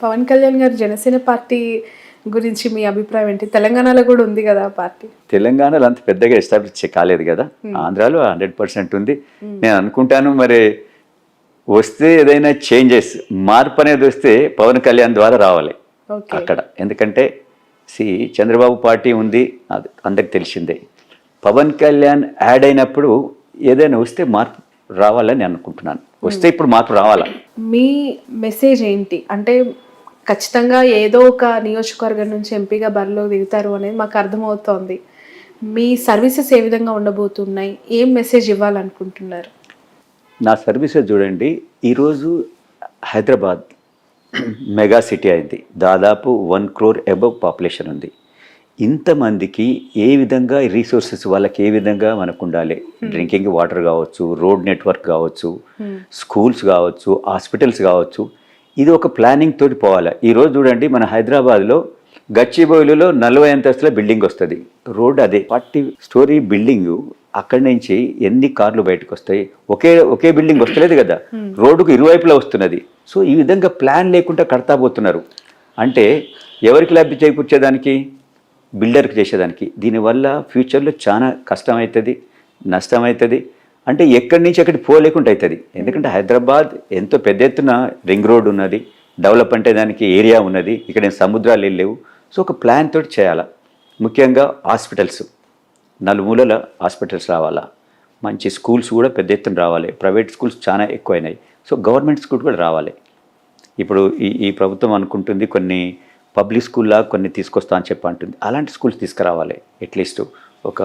Pawan Kalyan garu Janasena party గురించి మీ అభిప్రాయం ఏంటి? తెలంగాణలో కూడా ఉంది కదా ఆ పార్టీ. తెలంగాణలో అంత పెద్దగా ఎస్టాబ్లిష్ కాలేదు కదా, ఆంధ్రాలో 100% ఉంది. నేను అనుకుంటాను మరి వస్తే ఏదైనా చేంజెస్, మార్పు అనేది వస్తే పవన్ కళ్యాణ్ ద్వారా రావాలి అక్కడ. ఎందుకంటే చంద్రబాబు పార్టీ ఉంది, అది అందరికి తెలిసిందే. పవన్ కళ్యాణ్ యాడ్ అయినప్పుడు ఏదైనా వస్తే మార్పు రావాలని అనుకుంటున్నాను. వస్తే ఇప్పుడు మార్పు రావాలా? మీ మెసేజ్ ఏంటి అంటే ఖచ్చితంగా ఏదో ఒక నియోజకవర్గం నుంచి ఎంపీగా బరిలో దిగుతారు అనేది మాకు అర్థమవుతోంది. మీ సర్వీసెస్ ఏ విధంగా ఉండబోతున్నాయి, ఏం మెసేజ్ ఇవ్వాలనుకుంటున్నారు? నా సర్వీసెస్ చూడండి, ఈరోజు హైదరాబాద్ మెగా సిటీ అయింది, దాదాపు 1 crore అబవ్ పాపులేషన్ ఉంది. ఇంతమందికి ఏ విధంగా రీసోర్సెస్ వాళ్ళకి ఏ విధంగా మనకు ఉండాలి, డ్రింకింగ్ వాటర్ కావచ్చు, రోడ్ నెట్వర్క్ కావచ్చు, స్కూల్స్ కావచ్చు, హాస్పిటల్స్ కావచ్చు, ఇది ఒక ప్లానింగ్ తోటి పోవాలి. ఈరోజు చూడండి మన హైదరాబాద్లో గచ్చిబౌలిలో 40 అంతస్తుల బిల్డింగ్ వస్తుంది, రోడ్ అదే 40 story బిల్డింగ్. అక్కడి నుంచి ఎన్ని కార్లు బయటకు వస్తాయి? ఒకే బిల్డింగ్ వస్తలేదు కదా, రోడ్డుకు ఇరువైపులా వస్తున్నది. సో ఈ విధంగా ప్లాన్ లేకుండా కడతా పోతున్నారు. అంటే ఎవరికి లబ్ధి చేకూర్చేదానికి? బిల్డర్కి చేసేదానికి. దీనివల్ల ఫ్యూచర్లో చాలా కష్టమవుతుంది, నష్టమవుతుంది. అంటే ఎక్కడి నుంచి ఎక్కడికి పోలేకుండా అవుతుంది. ఎందుకంటే హైదరాబాద్ ఎంతో పెద్ద ఎత్తున రింగ్ రోడ్ ఉన్నది, డెవలప్ దానికి ఏరియా ఉన్నది, ఇక్కడ సముద్రాలు లేవు. సో ఒక ప్లాన్ తోటి చేయాలా. ముఖ్యంగా హాస్పిటల్స్, నలుమూలల హాస్పిటల్స్ రావాలా, మంచి స్కూల్స్ కూడా పెద్ద ఎత్తున రావాలి. ప్రైవేట్ స్కూల్స్ చాలా ఎక్కువైనాయి, సో గవర్నమెంట్ స్కూల్ కూడా రావాలి. ఇప్పుడు ఈ ప్రభుత్వం అనుకుంటుంది కొన్ని పబ్లిక్ స్కూల్లా కొన్ని తీసుకొస్తా అని చెప్పి అంటుంది. అలాంటి స్కూల్స్ తీసుకురావాలి. అట్లీస్ట్ ఒక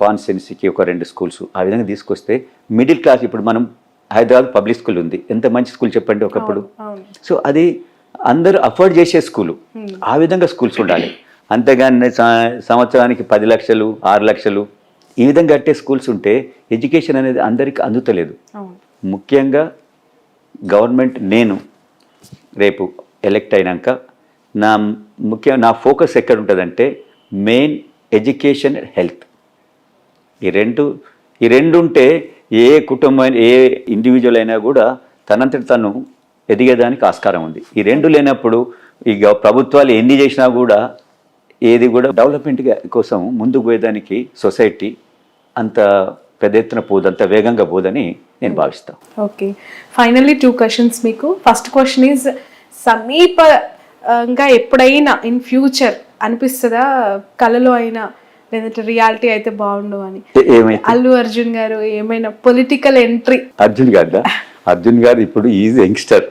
కాన్స్టిట్యున్సీకి ఒక 2 స్కూల్స్ ఆ విధంగా తీసుకొస్తే మిడిల్ క్లాస్, ఇప్పుడు మనం హైదరాబాద్ పబ్లిక్ స్కూల్ ఉంది, ఎంత మంచి స్కూల్ చెప్పండి ఒకప్పుడు. సో అది అందరూ అఫోర్డ్ చేసే స్కూలు, ఆ విధంగా స్కూల్స్ ఉండాలి. అంతేగాని సంవత్సరానికి 10 లక్షలు 6 లక్షలు ఈ విధంగా కట్టే స్కూల్స్ ఉంటే ఎడ్యుకేషన్ అనేది అందరికీ అందుతలేదు. ముఖ్యంగా గవర్నమెంట్, నేను రేపు ఎలక్ట్ అయినాక నా ఫోకస్ ఎక్కడ ఉంటుందంటే మెయిన్ ఎడ్యుకేషన్, హెల్త్. ఈ రెండు ఉంటే ఏ కుటుంబం, ఏ ఇండివిజువల్ అయినా కూడా తనంతటి తను ఎదిగేదానికి ఆస్కారం ఉంది. ఈ రెండు లేనప్పుడు ఇక ప్రభుత్వాలు ఎన్ని చేసినా కూడా ఏది కూడా డెవలప్మెంట్ కోసం ముందుకు పోయేదానికి సొసైటీ అంత పెద్ద ఎత్తున పోదు, అంత వేగంగా పోదని నేను భావిస్తాను. ఓకే, ఫైనల్లీ 2 questions మీకు. ఫస్ట్ క్వశ్చన్ ఈజ్, సమీపంగా ఎప్పుడైనా ఇన్ ఫ్యూచర్ అనిపిస్తుందా కళలో అయినా లేదంటే రియాలిటీ అయితే బాగుండు అని, అల్లు అర్జున్ గారు ఏమైనా పొలిటికల్ ఎంట్రీ? అర్జున్ గారు ఇప్పుడు ఈజ్ యంగ్స్టర్.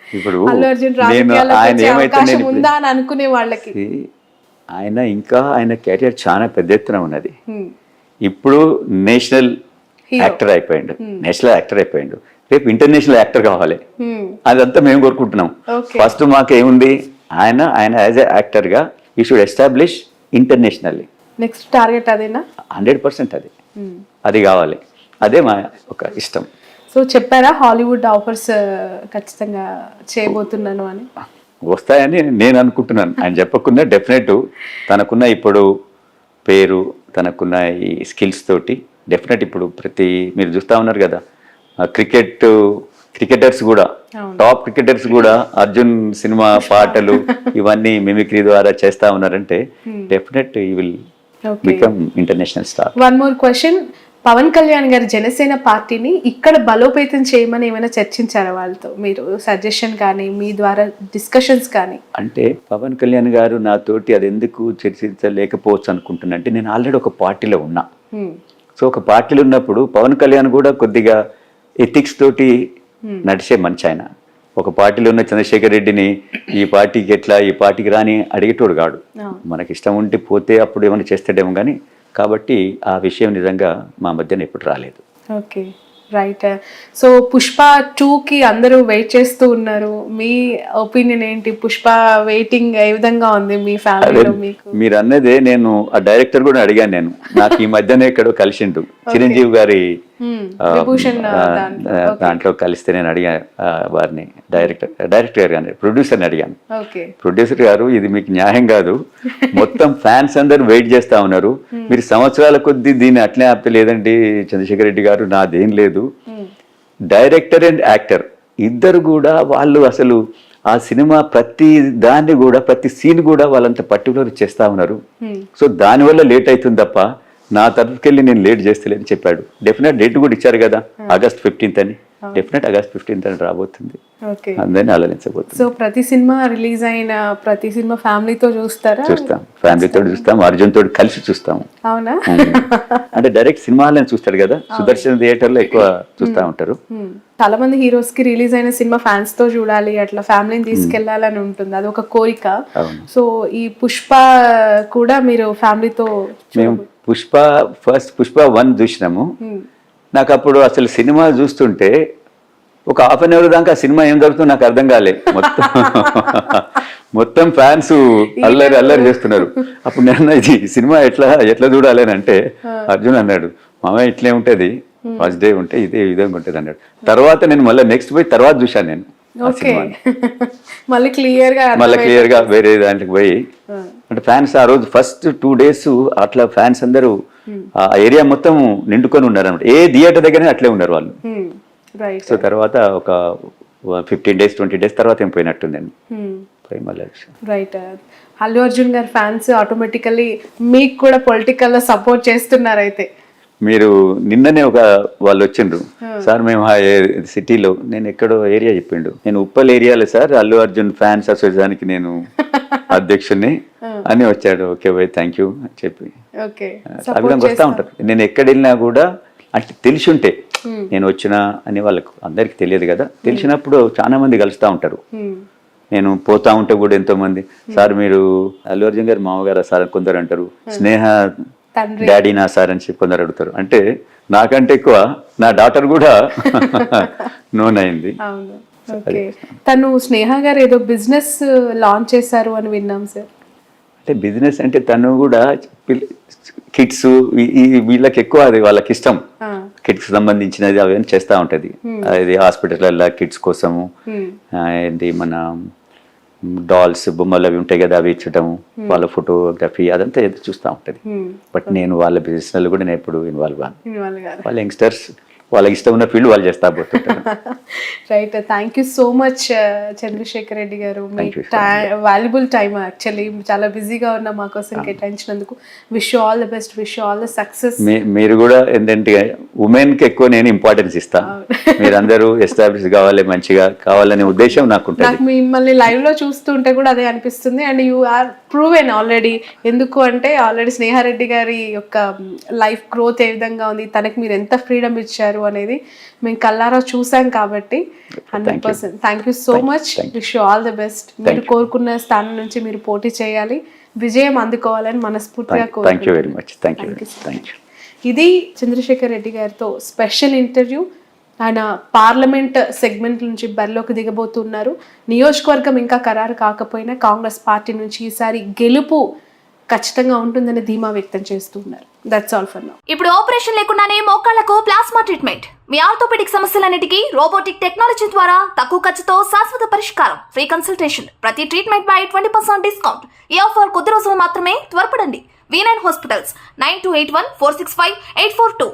ఇప్పుడు అల్లు అర్జున్ రాజకీయాల్లో ఉందా అని అనుకునే వాళ్ళకి ఆయన కెరియర్ చాలా పెద్ద ఎత్తున ఉన్నది. ఇప్పుడు నేషనల్ యాక్టర్ అయిపోయిండు, రేపు ఇంటర్నేషనల్ యాక్టర్ కావాలి. అదంతా మేము కోరుకుంటున్నాం. ఫస్ట్ మాకేముంది, ఆయన యాజ్ ఎ యాక్టర్గా ఈ should establish internationally. Next target అదేనా? 100% అది కావాలి. అదే మా ఒక ఇష్టం. సో చెప్పారా హాలీవుడ్ ఆఫర్స్ ఖచ్చితంగా చేయబోతున్నాను అని? వస్తాయని నేను అనుకుంటున్నాను. ఆయన చెప్పకుండా డెఫినెట్ తనకున్న ఇప్పుడు పేరు, తనకున్న ఈ స్కిల్స్ తోటి డెఫినెట్ ఇప్పుడు మీరు చూస్తూ ఉన్నారు కదా, క్రికెటర్స్ కూడా, టాప్ క్రికెటర్స్ కూడా అర్జున్ సినిమా పాటలు ఇవన్నీ మిమిక్రీ ద్వారా చేస్తా ఉన్నారంటే definite he will become international star. One more question, Pawan Kalyan garu Janasena పార్టీని ఇక్కడ బలోపేతం చేయమని ఏమైనా చర్చించారా వాళ్ళతో? మీరు సజెషన్ కానీ మీ ద్వారా డిస్కషన్స్ కానీ? అంటే పవన్ కళ్యాణ్ గారు నాతోటి అది ఎందుకు చర్చించలేకపోవచ్చు అనుకుంటున్నా అంటే, నేను ఆల్రెడీ ఒక పార్టీలో ఉన్నా. సో ఒక పార్టీలో ఉన్నప్పుడు పవన్ కళ్యాణ్ కూడా కొద్దిగా ఎథిక్స్ తోటి నడిచే మంచి. ఆయన ఒక పార్టీలో ఉన్న చంద్రశేఖర్ రెడ్డిని ఈ పార్టీకి రాని అడిగేటోడు కాడు. మనకి ఇష్టం ఉంటే పోతే అప్పుడు ఏమైనా చేస్తాడేమో కానీ, కాబట్టి ఆ విషయం నిజంగా మా మధ్యన ఎప్పుడు రాలేదు. Okay, right. సో పుష్ప 2కి అందరూ వెయిట్ చేస్తూ ఉన్నారు. మీ ఒపీనియన్ ఏంటి? పుష్ప వెయిటింగ్ ఏ విధంగా ఉంది మీ ఫ్యామిలీలో? మీకు మీరు అన్నదే నేను ఆ డైరెక్టర్ కూడా అడిగాను. నేను నాకు ఈ మధ్యనే ఎక్కడో కలిసిండు, చిరంజీవి గారి దాంట్లో కలిస్తే నేను అడిగాను వారిని, డైరెక్టర్ గారు కానీ ప్రొడ్యూసర్ని అడిగాను. ప్రొడ్యూసర్ గారు, ఇది మీకు న్యాయం కాదు, మొత్తం ఫ్యాన్స్ అందరూ వెయిట్ చేస్తా ఉన్నారు, మీరు సంవత్సరాల కొద్దీ దీన్ని అట్లే ఆపలేదండి చంద్రశేఖర్ రెడ్డి గారు, నాదేం లేదు. డైరెక్టర్ అండ్ యాక్టర్ ఇద్దరు కూడా వాళ్ళు అసలు ఆ సినిమా ప్రతి దాన్ని కూడా ప్రతి సీన్ కూడా వాళ్ళంత పర్టికులర్ చేస్తా ఉన్నారు. సో దానివల్ల లేట్ అవుతుంది తప్ప నా తరఫుకి వెళ్ళి నేను లేట్ చేస్తలేని చెప్పాడు. డెఫినెట్ డేట్ కూడా ఇచ్చారు కదా, August 15th అని. డెఫినెట్ August 15th అని రాబోతుంది, అందరినీ ఆలోచించబోతుంది. సో ప్రతి సినిమా రిలీజ్ అయిన ప్రతి సినిమా ఫ్యామిలీతో చూస్తారా? చూస్తాం, ఫ్యామిలీతో చూస్తాం, అర్జున్ తోటి కలిసి చూస్తాము. అవునా? అంటే డైరెక్ట్ సినిమాలను చూస్తాడు కదా, సుదర్శన్ థియేటర్ లో ఎక్కువ చూస్తా ఉంటారు. చాలా మంది హీరోస్ కి రిలీజ్ అయిన సినిమా ఫ్యాన్స్ తో చూడాలి, అట్లా ఫ్యామిలీని తీసుకెళ్లాలని ఉంటుంది, అది ఒక కోరిక. సో ఈ పుష్ప కూడా మీరు ఫ్యామిలీతో? మేము పుష్ప 1 చూసినాము. నాకు అప్పుడు అసలు సినిమా చూస్తుంటే ఒక హాఫ్ అన్ అవర్ దాకా సినిమా ఏం జరుగుతుందో నాకు అర్థం కాలే. మొత్తం ఫ్యాన్స్ అల్లరి చేస్తున్నారు. అప్పుడు నేను ఇది సినిమా ఎట్లా చూడాలి అని అంటే అర్జున్ అన్నాడు, మామ ఇట్లే ఉంటది, ఫస్ట్ డే ఉంటే ఇదే విధంగా ఉంటుంది అన్నాడు. తర్వాత నేను మళ్ళీ నెక్స్ట్ పోయి తర్వాత చూశాను నేను మళ్ళీ క్లియర్ గా వేరే దాంట్లోకి పోయి. అంటే ఫ్యాన్స్ ఆ రోజు ఫస్ట్ 2 days అట్లా ఫ్యాన్స్ అందరూ ఆ ఏరియా మొత్తం నిండుకొని ఉన్నారు అనమాట. ఏ థియేటర్ దగ్గరనే అట్లే ఉన్నారు వాళ్ళు. సో తర్వాత ఒక 15 days 20 days తర్వాత ఏం పోయినట్టుందండి. రైట్. అల్లు అర్జున్ గారి ఫ్యాన్స్ ఆటోమేటికల్లీ మీకు కూడా పొలిటికల్ లో సపోర్ట్ చేస్తున్నారు అయితే. మీరు నిన్ననే వాళ్ళు వచ్చిండ్రు, సార్ మేము ఆ సిటీలో, నేను ఎక్కడో ఏరియా చెప్పిండు, నేను ఉప్పల్ ఏరియాలో సార్ అల్లు అర్జున్ ఫ్యాన్స్ అసోసియేషన్కి నేను అధ్యక్షుడిని అని వచ్చాడు. ఓకే బాయ్, థ్యాంక్ యూ అని చెప్పి ఆ విధంగా వస్తూ ఉంటారు. నేను ఎక్కడ వెళ్ళినా కూడా అంటే తెలిసి ఉంటే నేను వచ్చినా అని వాళ్ళకు అందరికి తెలియదు కదా, తెలిసినప్పుడు చాలా మంది కలుస్తూ ఉంటారు. నేను పోతా ఉంటే కూడా ఎంతో మంది, సార్ మీరు అల్లు అర్జున్ గారు మామగారా సార్ అని కొందరు అంటారు, స్నేహ డాడీ నా సార్ అని చెప్పి కొందరు అడుగుతారు. అంటే నాకంటే ఎక్కువ నా డాటర్ కూడా నోన్ అయింది. తను స్నేహ గారు ఏదో బిజినెస్ లాంచ్ చేశారు అని విన్నాం సార్. అంటే బిజినెస్ అంటే తను కూడా కిడ్స్ వీళ్ళకి ఎక్కువ అది వాళ్ళకి ఇష్టం, కిడ్స్ సంబంధించినది అవన్నీ చేస్తూ ఉంటుంది. అది హాస్పిటల్ కిడ్స్ కోసము ఏంటి మన డాల్స్ బొమ్మలు అవి ఉంటాయి కదా, అవి ఇచ్చటం, వాళ్ళ ఫోటోగ్రఫీ అదంతా ఏదో చూస్తూ ఉంటుంది. బట్ నేను వాళ్ళ బిజినెస్ కూడా నేను ఎప్పుడు ఇన్వాల్వ్ కాను. వాళ్ళ యంగ్స్టర్స్ వాళ్ళకి ఇష్టం ఉన్న ఫీల్డ్ వాళ్ళు చేస్తా పోతుంటారు. Right. Thank you so much Chandrasekhar Reddy garu, మీ వాల్యుబుల్ టైం యాక్చువల్లీ చాలా బిజీగా ఉన్న మా కోసం కేటాయించినందుకు. Wish you all the best, wish you all the success. మీరు కూడా ఏంటంటే ఉమెన్ కి ఎక్కువ నేను ఇంపార్టెన్స్ ఇస్తా, మీరందరూ ఎస్టాబ్లిష్ కావాలి, మంచిగా కావాలనే ఉద్దేశం నాకు ఉంటుంది. నాకు మిమ్మల్ని లైవ్ లో చూస్తుంటే కూడా అదే అనిపిస్తుంది. And you are proven already. ఎందుకు అంటే ఆల్రెడీ స్నేహారెడ్డి గారి యొక్క లైఫ్ గ్రోత్ ఏ విధంగా ఉంది, తనకి మీరు ఎంత ఫ్రీడమ్ ఇచ్చారు అనేది మేము కల్లారా చూసాం కాబట్టి 100%. Thank you so much. Wish you all the best. మీరు కోరుకున్న స్థానం నుంచి మీరు పోటీ చేయాలి, విజయం అందుకోవాలని మనస్ఫూర్తిగా కోరుకుంటున్నాను. ఇది చంద్రశేఖర్ రెడ్డి గారితో స్పెషల్ ఇంటర్వ్యూ. ఆయన పార్లమెంట్ సెగ్మెంట్ నుంచి బరిలోకి దిగబోతున్నారు. నియోజకవర్గం ఇంకా ఖరారు కాకపోయినా కాంగ్రెస్ పార్టీ నుంచి ఈసారి గెలుపు ఖచ్చితంగా ఉంటుందని ధీమా వ్యక్తం చేస్తున్నారు. That's all for now. ఇప్పుడు ఆపరేషన్ లేకుండానే మోకాళ్లకు ప్లాస్మా ట్రీట్మెంట్, మీ ఆర్థోపెడిక్ సమస్యలన్నిటికీ రోబోటిక్ టెక్నాలజీ ద్వారా తక్కువ ఖర్చుతో శాశ్వత పరిష్కారం, ఫ్రీ కన్సల్టేషన్, ప్రతి ట్రీట్మెంట్ పై 20% డిస్కౌంట్. ఈ ఆఫర్ కొద్ది రోజులు మాత్రమే, త్వరపడండి. V9 hospitals 9281465842.